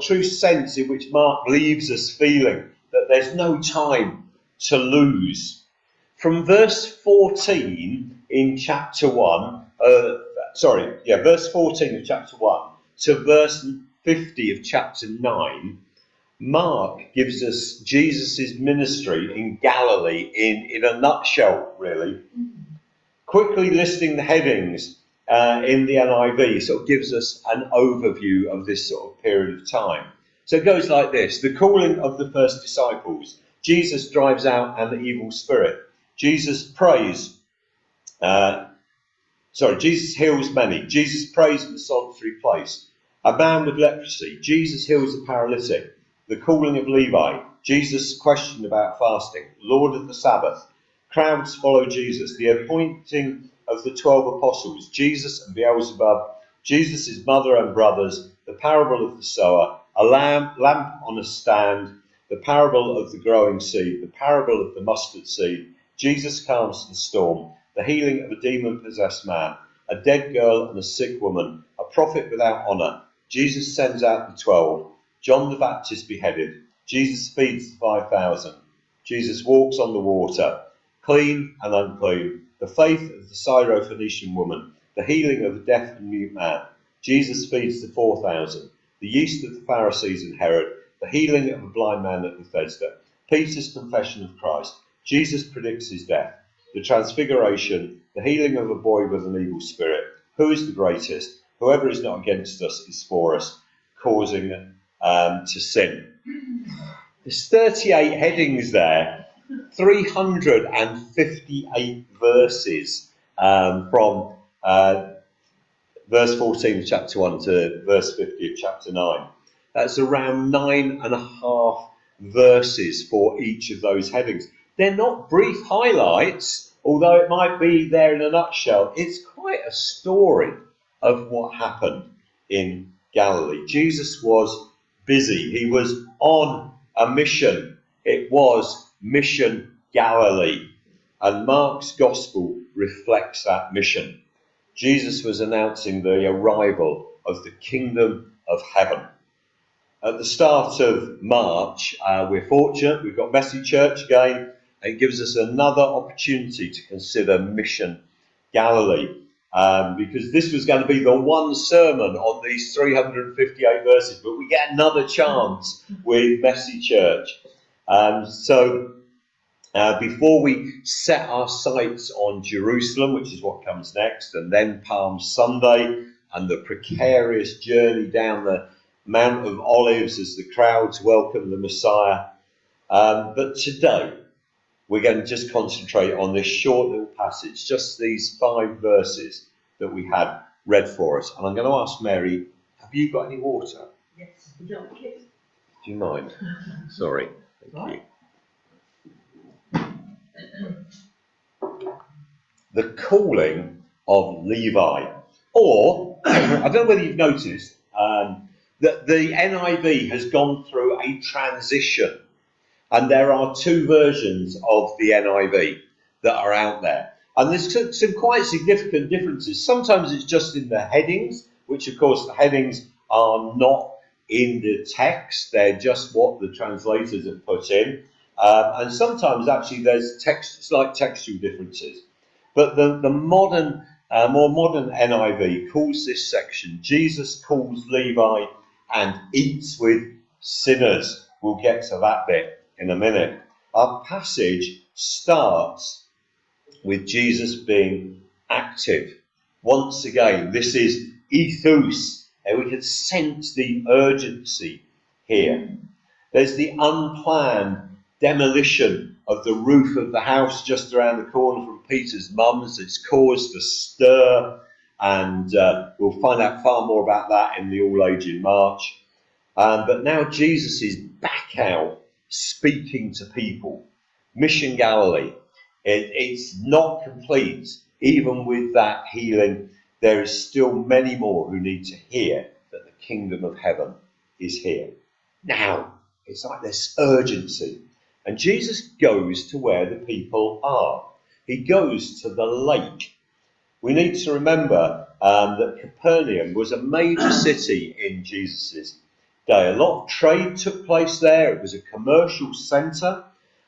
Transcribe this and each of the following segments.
true sense in which Mark leaves us feeling that there's no time to lose. From verse 14 in chapter 1, verse 14 of chapter 1 to verse 50 of chapter 9, Mark gives us Jesus' ministry in Galilee in a nutshell, really. Quickly listing the headings in the NIV sort of gives us an overview of this sort of period of time. So it goes like this: the calling of the first disciples. Jesus drives out an evil spirit. Jesus heals many. Jesus prays in a solitary place. A man with leprosy. Jesus heals a paralytic. The calling of Levi. Jesus' question about fasting. Lord of the Sabbath. Crowds follow Jesus. The appointing of the 12 apostles. Jesus and Beelzebub. Jesus' mother and brothers. The parable of the sower. A lamp on a stand. The parable of the growing seed. The parable of the mustard seed. Jesus calms the storm. The healing of a demon-possessed man. A dead girl and a sick woman. A prophet without honour. Jesus sends out the 12. John the Baptist beheaded. Jesus feeds the 5,000. Jesus walks on the water. Clean and unclean. The faith of the Syrophoenician woman. The healing of a deaf and mute man. Jesus feeds the 4,000. The yeast of the Pharisees and Herod. The healing of a blind man at Bethesda. Peter's confession of Christ. Jesus predicts his death. The transfiguration. The healing of a boy with an evil spirit. Who is the greatest? Whoever is not against us is for us, causing to sin. There's 38 headings there, 358 verses from verse 14 of chapter 1 to verse 50 of chapter 9. That's around 9.5 verses for each of those headings. They're not brief highlights, although it might be there in a nutshell. It's quite a story of what happened in Galilee. Jesus was busy. He was on a mission. It was Mission Galilee. And Mark's gospel reflects that mission. Jesus was announcing the arrival of the kingdom of heaven. At the start of March, we're fortunate. We've got Messy Church again. It gives us another opportunity to consider Mission Galilee. Because this was going to be the one sermon on these 358 verses, but we get another chance with Messy Church. Before we set our sights on Jerusalem, which is what comes next, and then Palm Sunday, and the precarious journey down the Mount of Olives as the crowds welcome the Messiah. But today, we're going to just concentrate on this short little passage, just these 5 verses that we had read for us. And I'm going to ask Mary, have you got any water? Yes, would you like it? Do you mind? Sorry. Thank you. The calling of Levi. Or, I don't know whether you've noticed, that the NIV has gone through a transition. And there are 2 versions of the NIV that are out there. And there's some quite significant differences. Sometimes it's just in the headings, which of course the headings are not in the text. They're just what the translators have put in. And sometimes actually there's slight textual differences. But the modern, more modern NIV calls this section, Jesus calls Levi and eats with sinners. We'll get to that bit in a minute. Our passage starts with Jesus being active. Once again, this is ethos, and we can sense the urgency here. There's the unplanned demolition of the roof of the house just around the corner from Peter's mum's. It's caused a stir, and we'll find out far more about that in the All Age in March. But now Jesus is back out speaking to people. Mission Galilee. It's not complete. Even with that healing, there is still many more who need to hear that the kingdom of heaven is here. Now, it's like this urgency. And Jesus goes to where the people are. He goes to the lake. We need to remember that Capernaum was a major city in Jesus' day. A lot of trade took place there. It was a commercial centre,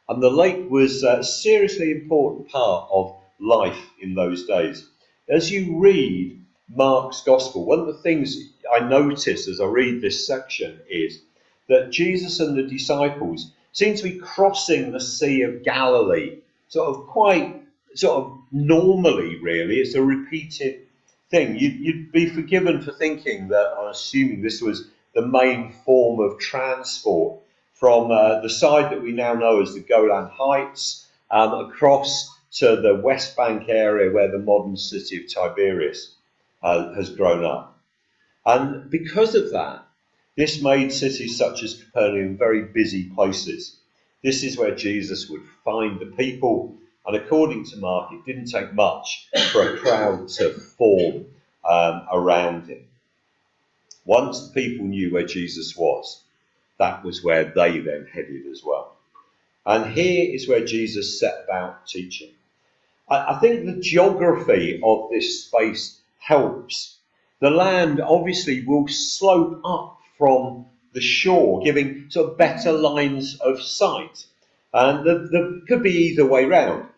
and the lake was a seriously important part of life in those days. As you read Mark's Gospel, one of the things I notice as I read this section is that Jesus and the disciples seem to be crossing the Sea of Galilee, quite normally, really. It's a repeated thing. You'd be forgiven for thinking that, I'm assuming this was the main form of transport from the side that we now know as the Golan Heights across to the West Bank area where the modern city of Tiberias has grown up. And because of that, this made cities such as Capernaum very busy places. This is where Jesus would find the people, and according to Mark, it didn't take much for a crowd to form around him. Once the people knew where Jesus was, that was where they then headed as well. And here is where Jesus set about teaching. I think the geography of this space helps. The land obviously will slope up from the shore, giving better lines of sight. And there could be either way round.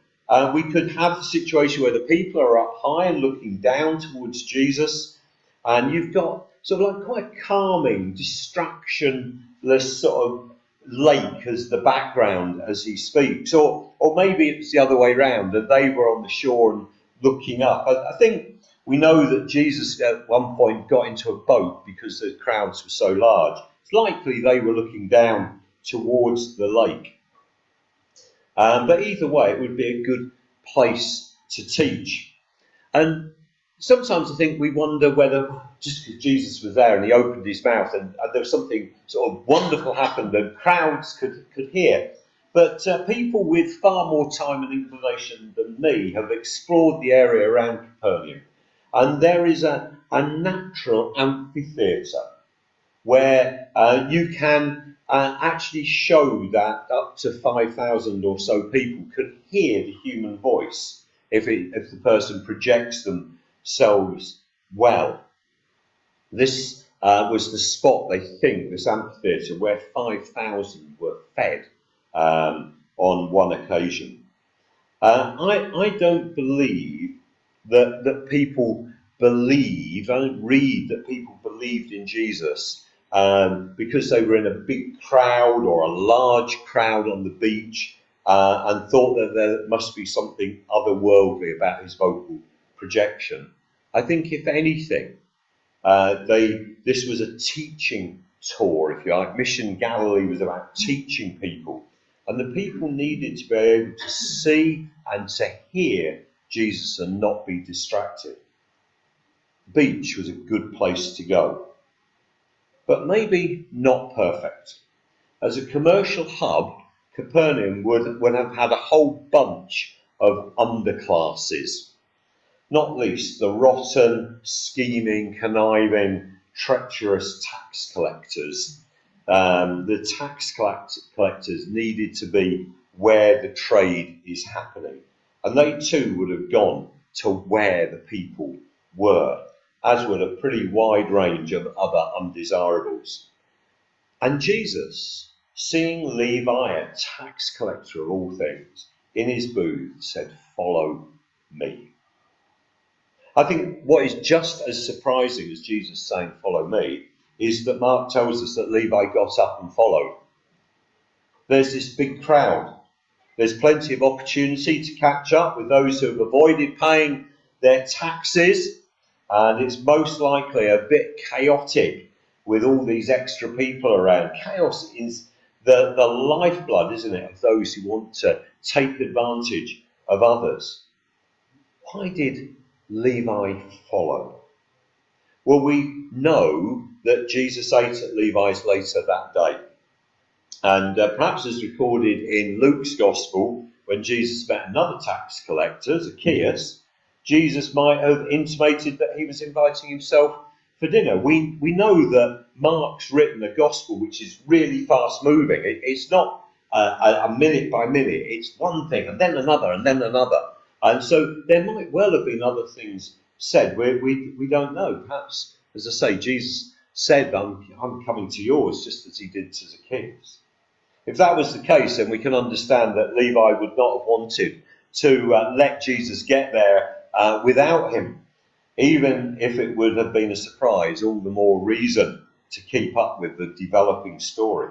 We could have the situation where the people are up high and looking down towards Jesus, and you've got quite calming, distractionless lake as the background as he speaks. Or maybe it's the other way round, and they were on the shore and looking up. I think we know that Jesus at one point got into a boat because the crowds were so large. It's likely they were looking down towards the lake. But either way, it would be a good place to teach. And sometimes I think we wonder whether just because Jesus was there and he opened his mouth and there was something wonderful happened and crowds could hear. But people with far more time and inclination than me have explored the area around Capernaum. And there is a natural amphitheatre where you can actually show that up to 5,000 or so people could hear the human voice if the person projects themselves well. This was the spot, they think, this amphitheatre, where 5,000 were fed on one occasion. I don't believe that people believe, I don't read that people believed in Jesus because they were in a big crowd or a large crowd on the beach and thought that there must be something otherworldly about his vocal projection. I think, if anything, this was a teaching tour, if you like. Mission Galillee was about teaching people, and the people needed to be able to see and to hear Jesus and not be distracted. Beach was a good place to go, but maybe not perfect. As a commercial hub, Capernaum would have had a whole bunch of underclasses, not least the rotten, scheming, conniving, treacherous tax collectors. The tax collectors needed to be where the trade is happening, and they too would have gone to where the people were, as would a pretty wide range of other undesirables. And Jesus, seeing Levi, a tax collector of all things, in his booth, said, "Follow me." I think what is just as surprising as Jesus saying, "Follow me," is that Mark tells us that Levi got up and followed. There's this big crowd. There's plenty of opportunity to catch up with those who have avoided paying their taxes, and it's most likely a bit chaotic with all these extra people around. Chaos is the lifeblood, isn't it, of those who want to take advantage of others. Why did Levi follow? Well, we know that Jesus ate at Levi's later that day. And perhaps as recorded in Luke's Gospel, when Jesus met another tax collector, Zacchaeus, Jesus might have intimated that he was inviting himself for dinner. We know that Mark's written a Gospel which is really fast moving. It's not a minute by minute. It's one thing and then another and then another. And so there might well have been other things said. We don't know. Perhaps, as I say, Jesus said, I'm coming to yours, just as he did to Zacchaeus. If that was the case, then we can understand that Levi would not have wanted to let Jesus get there without him. Even if it would have been a surprise, all the more reason to keep up with the developing story.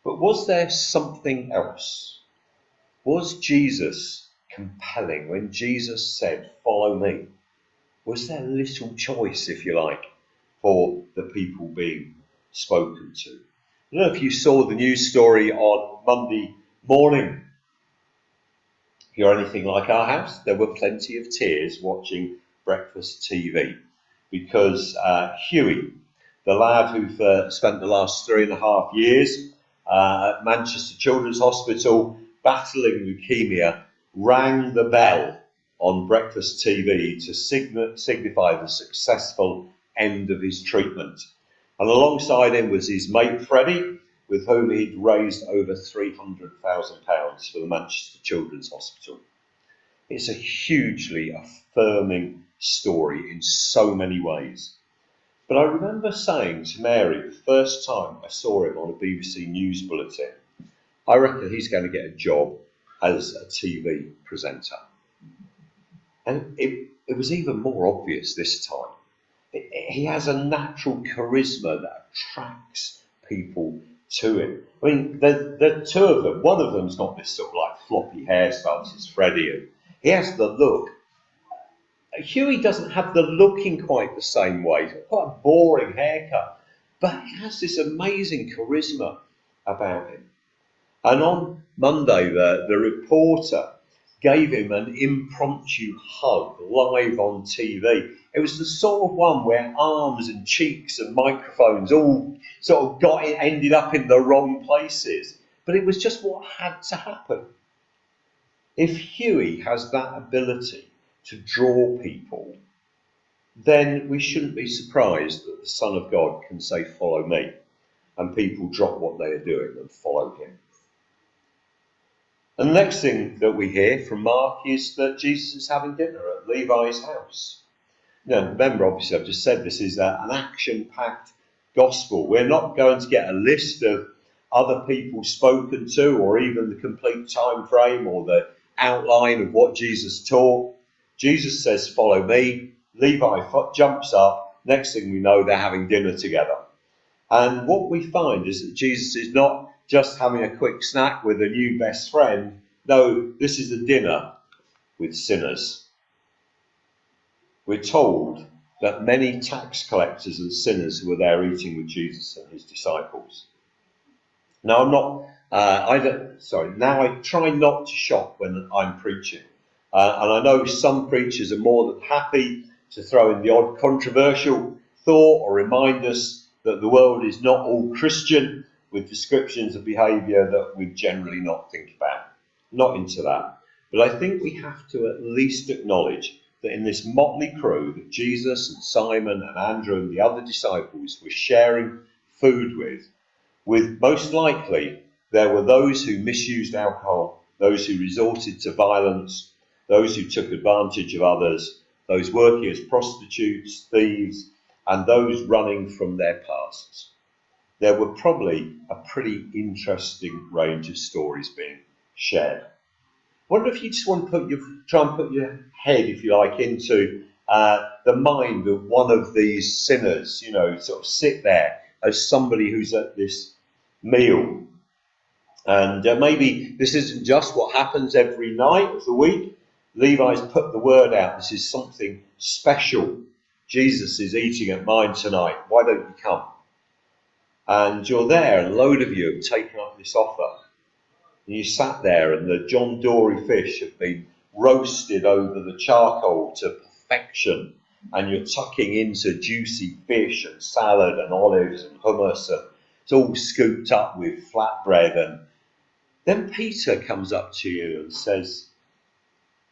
But was there something else? Was Jesus compelling when Jesus said, "Follow me"? Was there little choice, if you like, for the people being spoken to? I don't know if you saw the news story on Monday morning. If you're anything like our house, there were plenty of tears watching breakfast TV because Huey, the lad who've spent the last 3.5 years at Manchester Children's Hospital battling leukemia, rang the bell on breakfast TV to signify the successful end of his treatment. And alongside him was his mate Freddie, with whom he'd raised over £300,000 for the Manchester Children's Hospital. It's a hugely affirming story in so many ways. But I remember saying to Mary the first time I saw him on a BBC News bulletin, I reckon he's going to get a job as a TV presenter. And it was even more obvious this time. He has a natural charisma that attracts people to him. I mean, the two of them, one of them's got this sort of like floppy hairstyle, this is Freddie, and he has the look. Huey doesn't have the look in quite the same way. He's got quite a boring haircut, but he has this amazing charisma about him. And on Monday, the reporter gave him an impromptu hug live on TV. It was the sort of one where arms and cheeks and microphones all sort of ended up in the wrong places. But it was just what had to happen. If Huey has that ability to draw people, then we shouldn't be surprised that the Son of God can say, "Follow me," and people drop what they are doing and follow him. And the next thing that we hear from Mark is that Jesus is having dinner at Levi's house. Now, remember, obviously, I've just said this is an action-packed gospel. We're not going to get a list of other people spoken to, or even the complete time frame or the outline of what Jesus taught. Jesus says, "Follow me." Levi jumps up. Next thing we know, they're having dinner together. And what we find is that Jesus is not just having a quick snack with a new best friend. No, this is a dinner with sinners. We're told that many tax collectors and sinners were there eating with Jesus and his disciples. Now, now I try not to shock when I'm preaching. And I know some preachers are more than happy to throw in the odd controversial thought or remind us that the world is not all Christian, with descriptions of behaviour that we generally not think about. Not into that. But I think we have to at least acknowledge that in this motley crew that Jesus and Simon and Andrew and the other disciples were sharing food with most likely there were those who misused alcohol, those who resorted to violence, those who took advantage of others, those working as prostitutes, thieves, and those running from their pasts. There were probably a pretty interesting range of stories being shared. I wonder if you just want to try and put your head, if you like, into the mind of one of these sinners, sort of sit there as somebody who's at this meal. And maybe this isn't just what happens every night of the week. Levi's put the word out. This is something special. Jesus is eating at mine tonight. Why don't you come? And you're there, and a load of you have taken up this offer. And you sat there, and the John Dory fish have been roasted over the charcoal to perfection. And you're tucking into juicy fish and salad and olives and hummus. And it's all scooped up with flatbread. And then Peter comes up to you and says,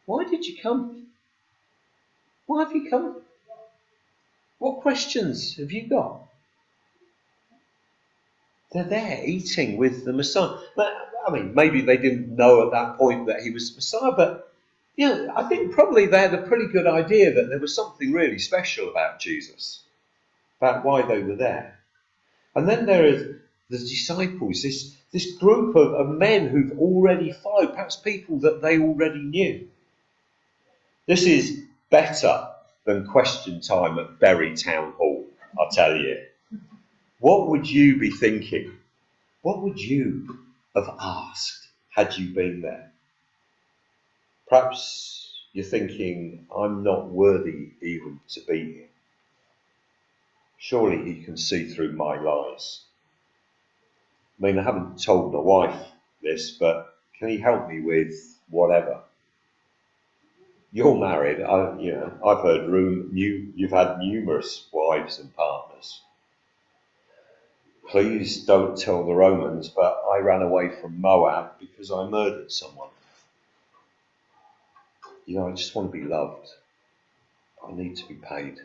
"Why did you come? Why have you come? What questions have you got?" They're there eating with the Messiah. I mean, maybe they didn't know at that point that he was the Messiah, but I think probably they had a pretty good idea that there was something really special about Jesus. about why they were there. And then there are the disciples, this group of men who've already followed, perhaps people that they already knew. This is better than question time at Bury Town Hall, I'll tell you. What would you be thinking? What would you have asked had you been there? Perhaps you're thinking, I'm not worthy even to be here. Surely he can see through my lies. I mean, I haven't told my wife this, but can he help me with whatever? You're married. I've heard you've had numerous wives and partners. Please don't tell the Romans, but I ran away from Moab because I murdered someone. I just want to be loved. I need to be paid.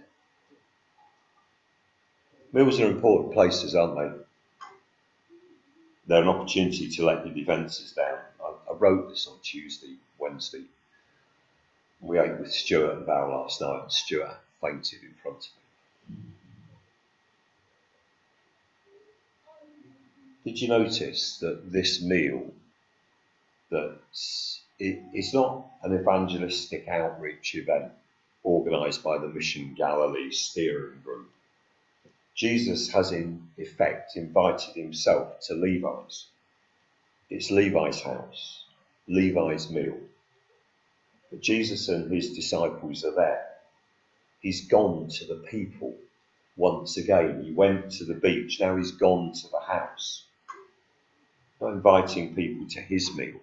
Meals are important places, aren't they? They're an opportunity to let your defences down. I wrote this on Wednesday. We ate with Stuart and Val last night, and Stuart fainted in front of me. Did you notice that this meal, it's not an evangelistic outreach event organised by the Mission Galillee steering group? Jesus has in effect invited himself to Levi's. It's Levi's house, Levi's meal. But Jesus and his disciples are there. He's gone to the people once again. He went to the beach, now he's gone to the house. Not inviting people to his meal.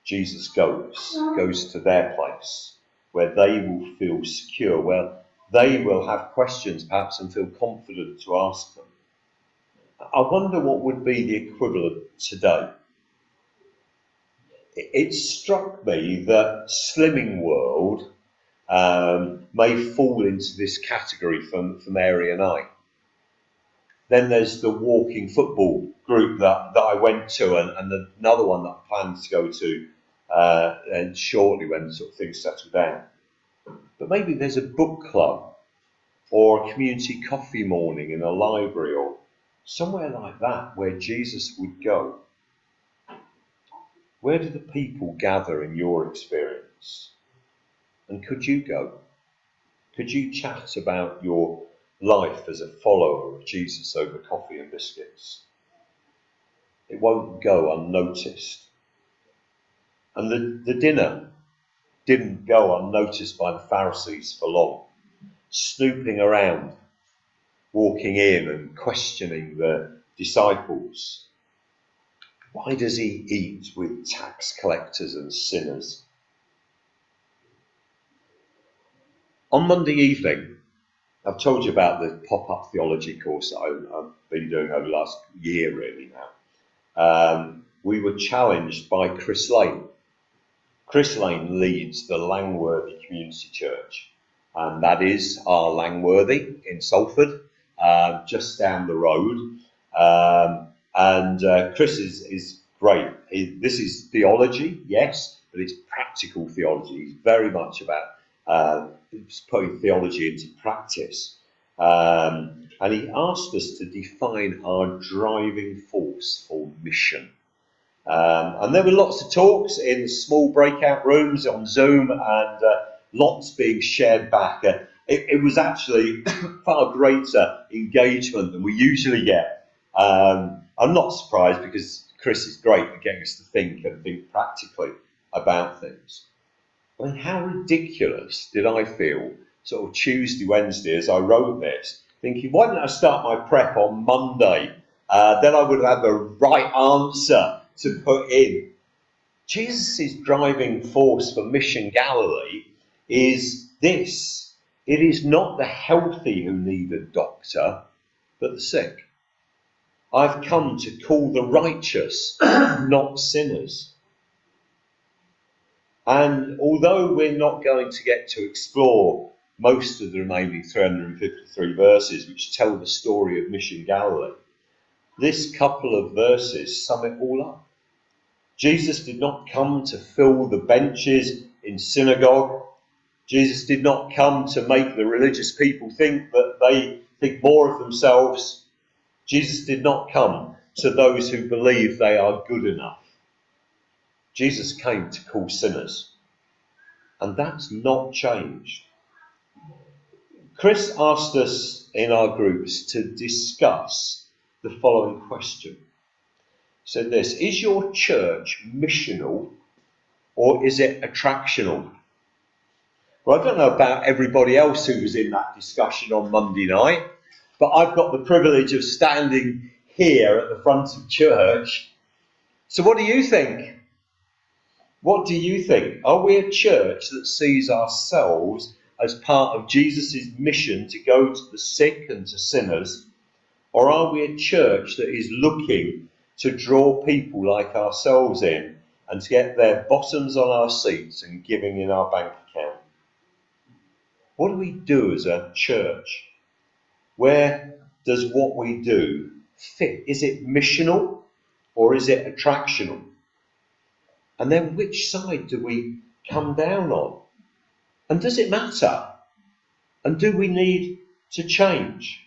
Jesus goes to their place where they will feel secure, where they will have questions perhaps and feel confident to ask them. I wonder what would be the equivalent today. It struck me that Slimming World may fall into this category for Mary and I. Then there's the walking football group that I went to, and another one that I plan to go to and shortly when sort of things settle down. But maybe there's a book club or a community coffee morning in a library or somewhere like that where Jesus would go. Where do the people gather in your experience? And could you go? Could you chat about your life as a follower of Jesus over coffee and biscuits? It won't go unnoticed. And the dinner didn't go unnoticed by the Pharisees for long, snooping around, walking in and questioning the disciples. Why does he eat with tax collectors and sinners? On Monday evening, I've told you about the pop-up theology course that I've been doing over the last year really now. We were challenged by Chris Lane. Chris Lane leads the Langworthy Community Church, and that is our Langworthy in Salford, just down the road. Chris is great. This is theology, yes, but it's practical theology. He's very much about putting theology into practice. And he asked us to define our driving force for mission. And there were lots of talks in small breakout rooms on Zoom and lots being shared back. It was actually far greater engagement than we usually get. I'm not surprised because Chris is great at getting us to think and think practically about things. I mean, how ridiculous did I feel sort of Tuesday, Wednesday as I wrote this, thinking, why didn't I start my prep on Monday? Then I would have had the right answer to put in. Jesus' driving force for Mission Galillee is this. It is not the healthy who need a doctor, but the sick. I've come to call the righteous, not sinners. And although we're not going to get to explore most of the remaining 353 verses which tell the story of Mission Galillee, this couple of verses sum it all up. Jesus did not come to fill the benches in synagogue. Jesus did not come to make the religious people think that think more of themselves. Jesus did not come to those who believe they are good enough. Jesus came to call sinners. And that's not changed. Chris asked us in our groups to discuss the following question. He said this: is your church missional or is it attractional? Well, I don't know about everybody else who was in that discussion on Monday night, but I've got the privilege of standing here at the front of church. So what do you think? What do you think? Are we a church that sees ourselves as part of Jesus' mission to go to the sick and to sinners? Or are we a church that is looking to draw people like ourselves in and to get their bottoms on our seats and giving in our bank account? What do we do as a church? Where does what we do fit? Is it missional or is it attractional? And then which side do we come down on? And does it matter? And do we need to change?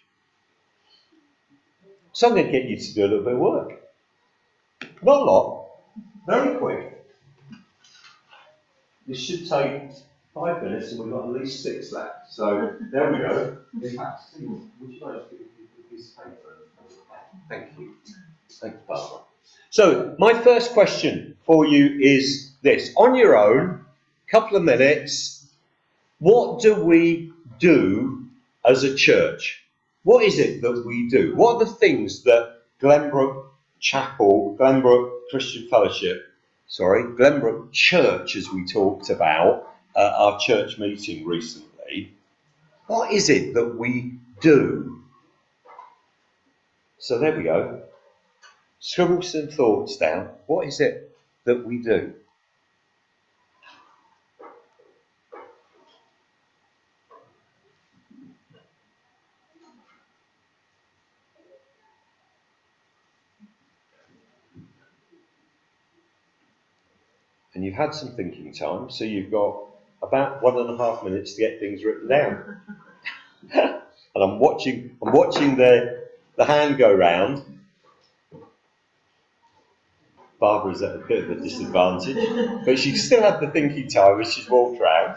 So I'm going to get you to do a little bit of work. Not a lot. Very quick. This should take 5 minutes and we've got at least 6 left. So there we go. In fact, Stephen, would you like to give me a piece of paper? Thank you. Thanks, Barbara. So my first question for you is this. On your own, couple of minutes, what do we do as a church? What is it that we do? What are the things that Glenbrook Christian Fellowship, Glenbrook Church, as we talked about at our church meeting recently, what is it that we do? So there we go. Scribble some thoughts down. What is it that we do? And you've had some thinking time, so you've got about 1.5 minutes to get things written down. And I'm watching the hand go round. Barbara's at a bit of a disadvantage, but she still had the thinking time as she's walked round.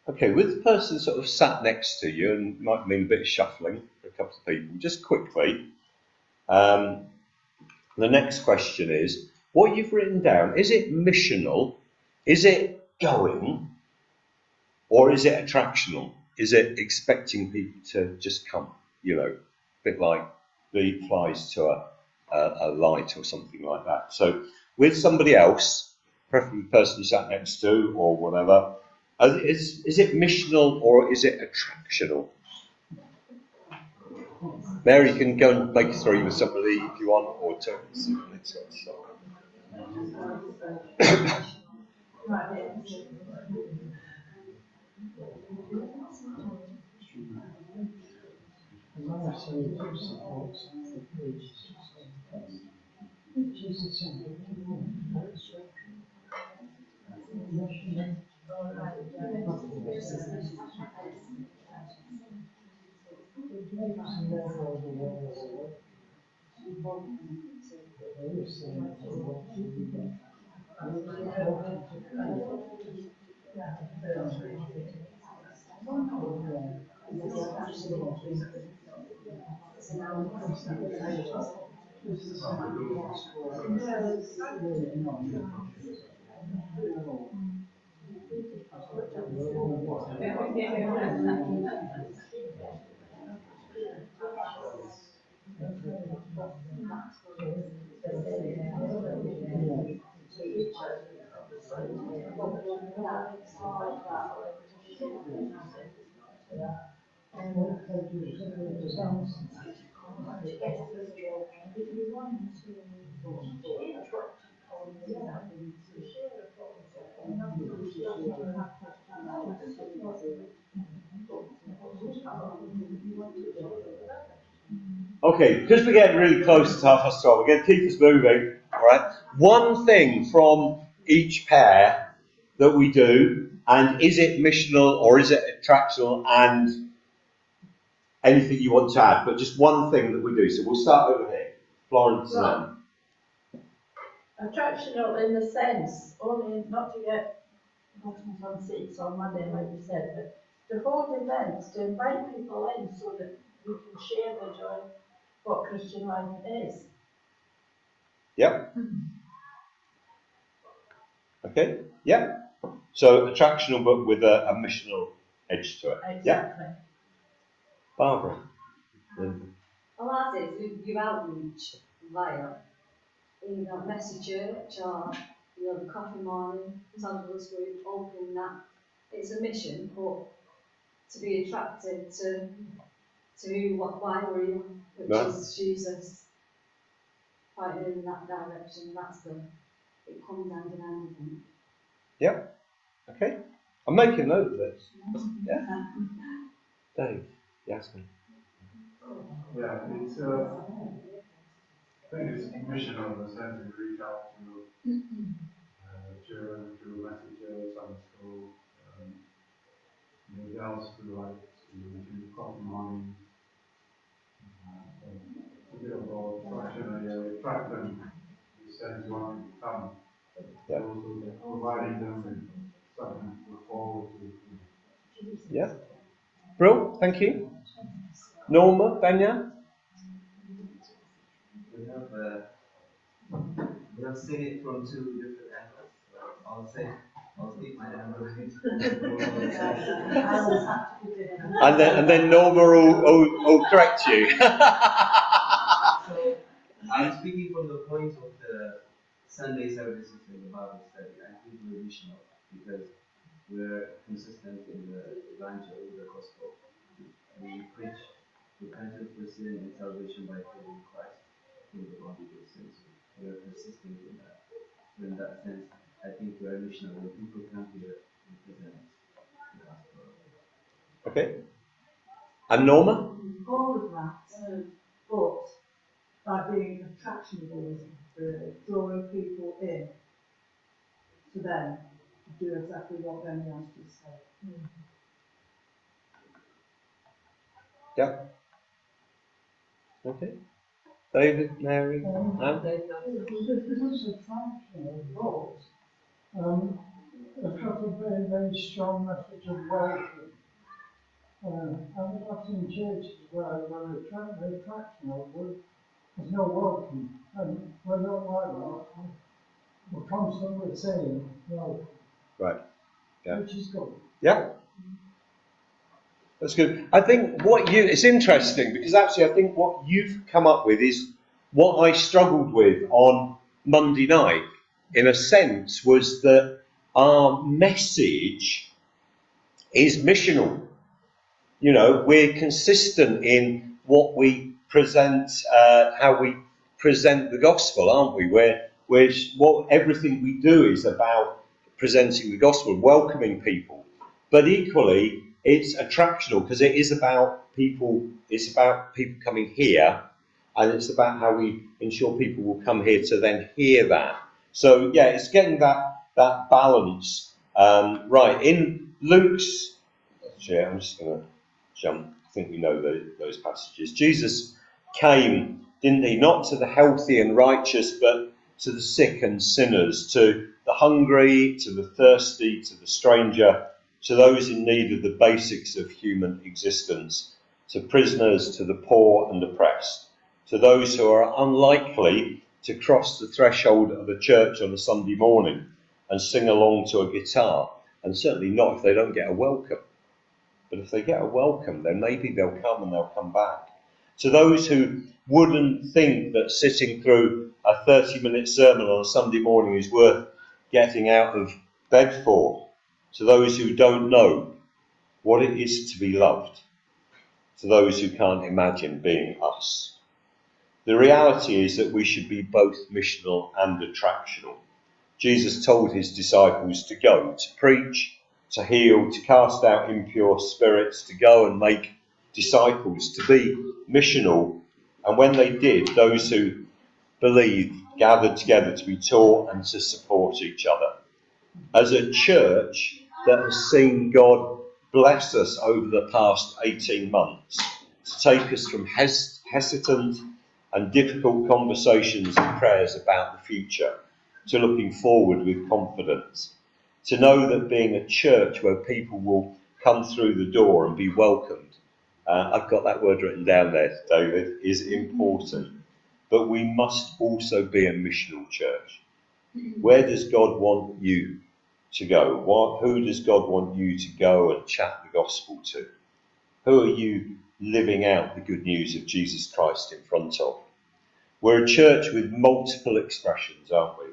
Okay, with the person sort of sat next to you, and might mean a bit of shuffling for a couple of people, just quickly, the next question is, what you've written down, is it missional, is it going, or is it attractional? Is it expecting people to just come, a bit like the flies to a light or something like that? So with somebody else, preferably the person you sat next to or whatever, is it missional or is it attractional? Mary, you can go and make a three with somebody if you want, or two. Okay, because we're getting really close to 12:30, we're going to keep us moving. All right. One thing from each pair that we do, and is it missional or is it attractional, and anything you want to add, but just one thing that we do. So we'll start over here. Florence. Well, attractional in the sense, only not to get buttons on seats on Monday, like you said, but to hold events, to invite people in so that we can share the joy of what Christian life is. Yep. Okay. Yep. So attractional, but with a missional edge to it. Exactly. Yep. Barbara. Well, as is your outreach via Messy Church or the coffee morning, Sandals Group, opening that. It's a mission, but to be attracted to why we're here, which is Jesus, pointing in that direction. It comes hand in hand, I think. Yep. Okay. I'm making note of this. Yeah. Dave. Yasmin. Yeah, it's I think it's missional in the sense that we reach out to children through messages, Sunday school, girls through to coffee morning. It's a bit of both. Attraction, we attract them in the sense you want them to come. Yeah. Also providing them with something to look forward to. Yeah. Brill, thank you. Norma, Benya? We have seen it from two different angles. So I'll take my angle. and then Norma will correct you. So I'm speaking from the point of the Sunday services in the Bible study. I think we're missional because we're consistent in the evangel of the gospel. We preach repentance for sin and salvation by faith in Christ through the bondage of sin. So we are consistent in that. So in that sense, I think we are missional. When people come here and present the gospel. Okay. And Norma? All of that, but by being attractionable, really, drawing people in to them to do exactly what Benny has just said. Yeah. Okay. David, Mary? No? It is attractional, but it's got a very, very strong message of welcome. And I've seen churches where they're attractional, but there's no welcome. And we're not like that. We're constantly saying welcome. Right. Yeah. Which is good. Yeah. That's good. I think it's interesting because actually I think what you've come up with is what I struggled with on Monday night, in a sense, was that our message is missional. You know, we're consistent in what we present, how we present the gospel, aren't we? Everything we do is about presenting the gospel, welcoming people. But equally, it's attractional because it is about people. It's about people coming here, and it's about how we ensure people will come here to then hear that. So yeah, it's getting that balance right. In Luke's, actually, I'm just going to jump. I think we know those passages. Jesus came didn't he? Not to the healthy and righteous, but to the sick and sinners, to the hungry, to the thirsty, to the stranger, to those in need of the basics of human existence, to prisoners, to the poor and oppressed, to those who are unlikely to cross the threshold of a church on a Sunday morning and sing along to a guitar, and certainly not if they don't get a welcome. But if they get a welcome, then maybe they'll come and they'll come back. To those who wouldn't think that sitting through a 30-minute sermon on a Sunday morning is worth getting out of bed for. To those who don't know what it is to be loved. To those who can't imagine being us. The reality is that we should be both missional and attractional. Jesus told his disciples to go, to preach, to heal, to cast out impure spirits, to go and make disciples, to be missional. And when they did, those who believed gathered together to be taught and to support each other. As a church that has seen God bless us over the past 18 months, to take us from hesitant and difficult conversations and prayers about the future to looking forward with confidence, to know that being a church where people will come through the door and be welcomed, I've got that word written down there, David, is important. But we must also be a missional church. Where does God want you to go? Who does God want you to go and chat the gospel to? Who are you living out the good news of Jesus Christ in front of? We're a church with multiple expressions, aren't we?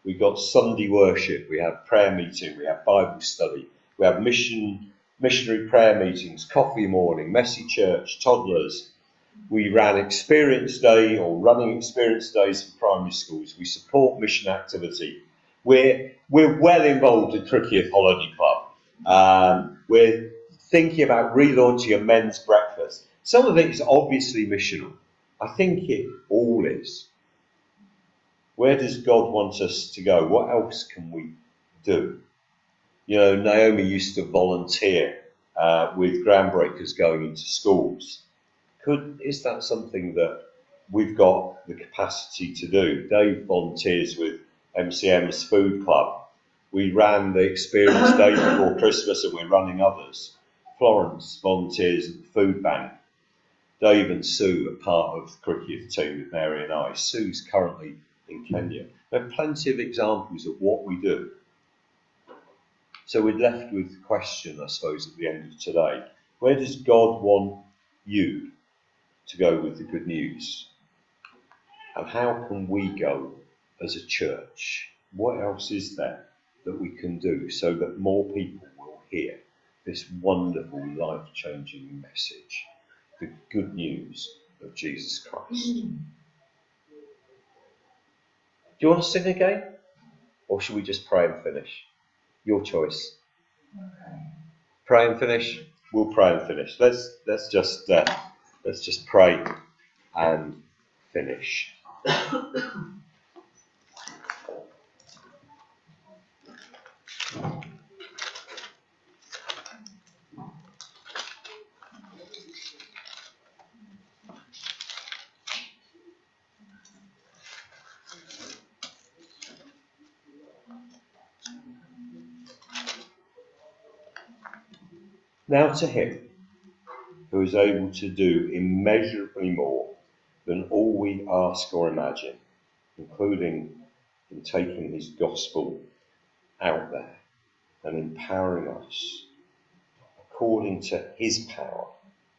We've got Sunday worship, we have prayer meeting, we have Bible study, we have missionary prayer meetings, coffee morning, messy church, toddlers. We ran experience day or running experience days for primary schools. We support mission activity. We're well involved in Cricket Holiday Club. We're thinking about relaunching a men's breakfast. Some of it is obviously missional. I think it all is. Where does God want us to go? What else can we do? You know, Naomi used to volunteer with groundbreakers going into schools. Is that something that we've got the capacity to do? Dave volunteers with MCM's Food Club. We ran the experience day before Christmas and we're running others. Florence volunteers at the food bank. Dave and Sue are part of the cricket team with Mary and I. Sue's currently in Kenya. There are plenty of examples of what we do. So we're left with the question, I suppose, at the end of today. Where does God want you to go with the good news? And how can we go as a church? What else is there that we can do so that more people will hear this wonderful, life-changing message, the good news of Jesus Christ? Do you want to sing again? Or should we just pray and finish? Your choice. Pray and finish? We'll pray and finish. Let's just pray and finish. Now to him who is able to do immeasurably more than all we ask or imagine, including in taking his gospel out there and empowering us according to his power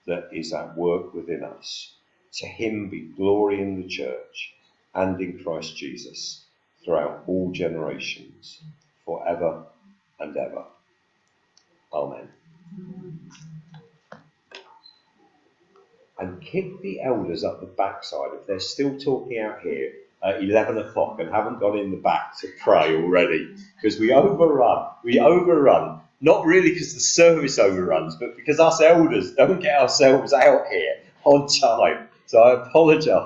that is at work within us. To him be glory in the church and in Christ Jesus throughout all generations, forever and ever. Amen. And kick the elders up the backside if they're still talking out here at 11 o'clock and haven't got in the back to pray already, because we overrun, not really because the service overruns, but because us elders don't get ourselves out here on time. So I apologise.